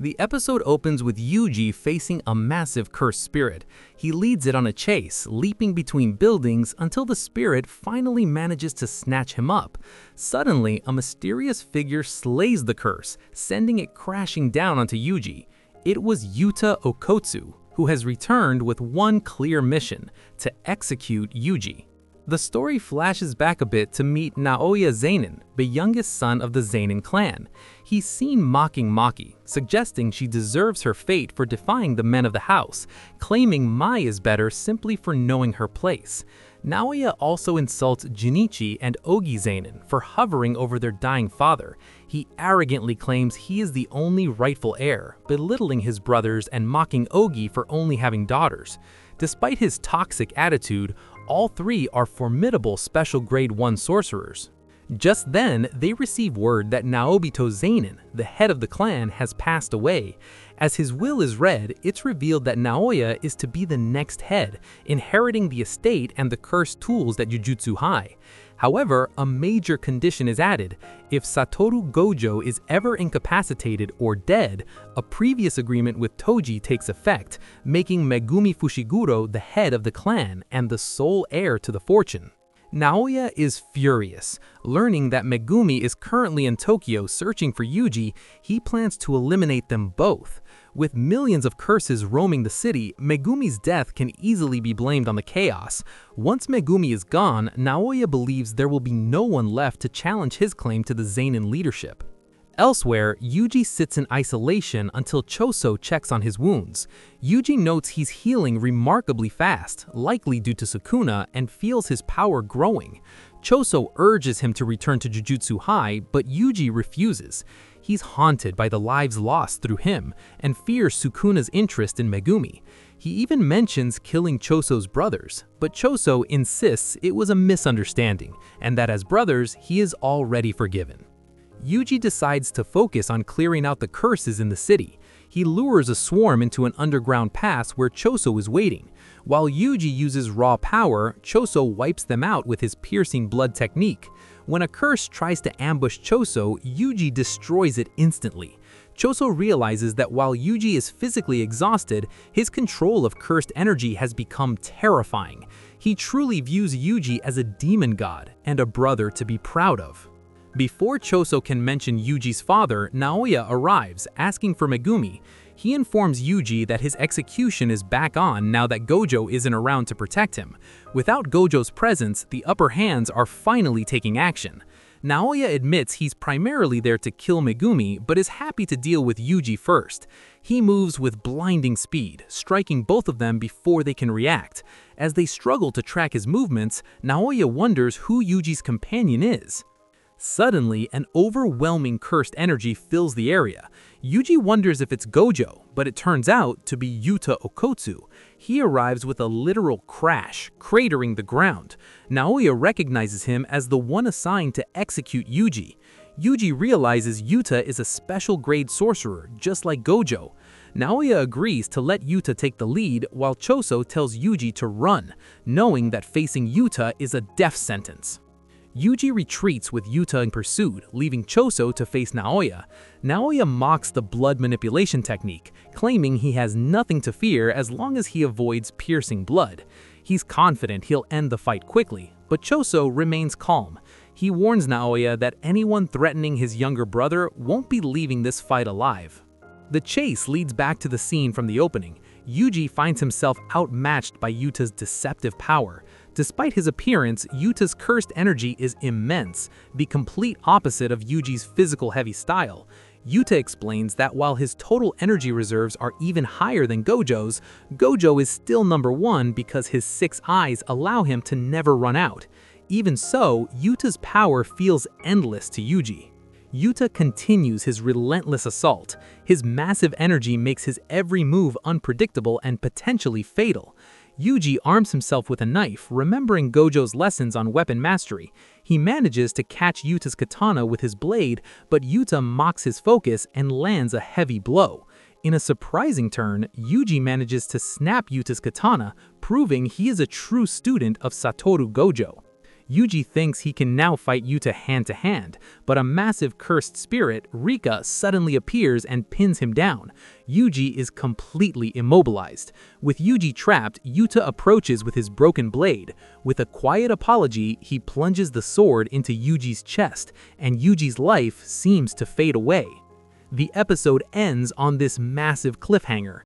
The episode opens with Yuji facing a massive cursed spirit. He leads it on a chase, leaping between buildings until the spirit finally manages to snatch him up. Suddenly, a mysterious figure slays the curse, sending it crashing down onto Yuji. It was Yuta Okotsu, who has returned with one clear mission: to execute Yuji. The story flashes back a bit to meet Naoya Zenin, the youngest son of the Zenin clan. He's seen mocking Maki, suggesting she deserves her fate for defying the men of the house, claiming Mai is better simply for knowing her place. Naoya also insults Junichi and Ogi Zenin for hovering over their dying father. He arrogantly claims he is the only rightful heir, belittling his brothers and mocking Ogi for only having daughters. Despite his toxic attitude, all three are formidable Special Grade 1 sorcerers. Just then, they receive word that Naobito Zenin, the head of the clan, has passed away. As his will is read, it's revealed that Naoya is to be the next head, inheriting the estate and the cursed tools at Jujutsu High. However, a major condition is added. If Satoru Gojo is ever incapacitated or dead, a previous agreement with Toji takes effect, making Megumi Fushiguro the head of the clan and the sole heir to the fortune. Naoya is furious. Learning that Megumi is currently in Tokyo searching for Yuji, he plans to eliminate them both. With millions of curses roaming the city, Megumi's death can easily be blamed on the chaos. Once Megumi is gone, Naoya believes there will be no one left to challenge his claim to the Zenin leadership. Elsewhere, Yuji sits in isolation until Choso checks on his wounds. Yuji notes he's healing remarkably fast, likely due to Sukuna, and feels his power growing. Choso urges him to return to Jujutsu High, but Yuji refuses. He's haunted by the lives lost through him, and fears Sukuna's interest in Megumi. He even mentions killing Choso's brothers, but Choso insists it was a misunderstanding, and that as brothers, he is already forgiven. Yuji decides to focus on clearing out the curses in the city. He lures a swarm into an underground pass where Choso is waiting. While Yuji uses raw power, Choso wipes them out with his piercing blood technique. When a curse tries to ambush Choso, Yuji destroys it instantly. Choso realizes that while Yuji is physically exhausted, his control of cursed energy has become terrifying. He truly views Yuji as a demon god and a brother to be proud of. Before Choso can mention Yuji's father, Naoya arrives, asking for Megumi. He informs Yuji that his execution is back on now that Gojo isn't around to protect him. Without Gojo's presence, the upper hands are finally taking action. Naoya admits he's primarily there to kill Megumi, but is happy to deal with Yuji first. He moves with blinding speed, striking both of them before they can react. As they struggle to track his movements, Naoya wonders who Yuji's companion is. Suddenly, an overwhelming cursed energy fills the area. Yuji wonders if it's Gojo, but it turns out to be Yuta Okotsu. He arrives with a literal crash, cratering the ground. Naoya recognizes him as the one assigned to execute Yuji. Yuji realizes Yuta is a special grade sorcerer, just like Gojo. Naoya agrees to let Yuta take the lead, while Choso tells Yuji to run, knowing that facing Yuta is a death sentence. Yuji retreats with Yuta in pursuit, leaving Choso to face Naoya. Naoya mocks the blood manipulation technique, claiming he has nothing to fear as long as he avoids piercing blood. He's confident he'll end the fight quickly, but Choso remains calm. He warns Naoya that anyone threatening his younger brother won't be leaving this fight alive. The chase leads back to the scene from the opening. Yuji finds himself outmatched by Yuta's deceptive power. Despite his appearance, Yuta's cursed energy is immense, the complete opposite of Yuji's physical heavy style. Yuta explains that while his total energy reserves are even higher than Gojo's, Gojo is still number one because his 6 eyes allow him to never run out. Even so, Yuta's power feels endless to Yuji. Yuta continues his relentless assault. His massive energy makes his every move unpredictable and potentially fatal. Yuji arms himself with a knife, remembering Gojo's lessons on weapon mastery. He manages to catch Yuta's katana with his blade, but Yuta mocks his focus and lands a heavy blow. In a surprising turn, Yuji manages to snap Yuta's katana, proving he is a true student of Satoru Gojo. Yuji thinks he can now fight Yuta hand-to-hand, but a massive cursed spirit, Rika, suddenly appears and pins him down. Yuji is completely immobilized. With Yuji trapped, Yuta approaches with his broken blade. With a quiet apology, he plunges the sword into Yuji's chest, and Yuji's life seems to fade away. The episode ends on this massive cliffhanger.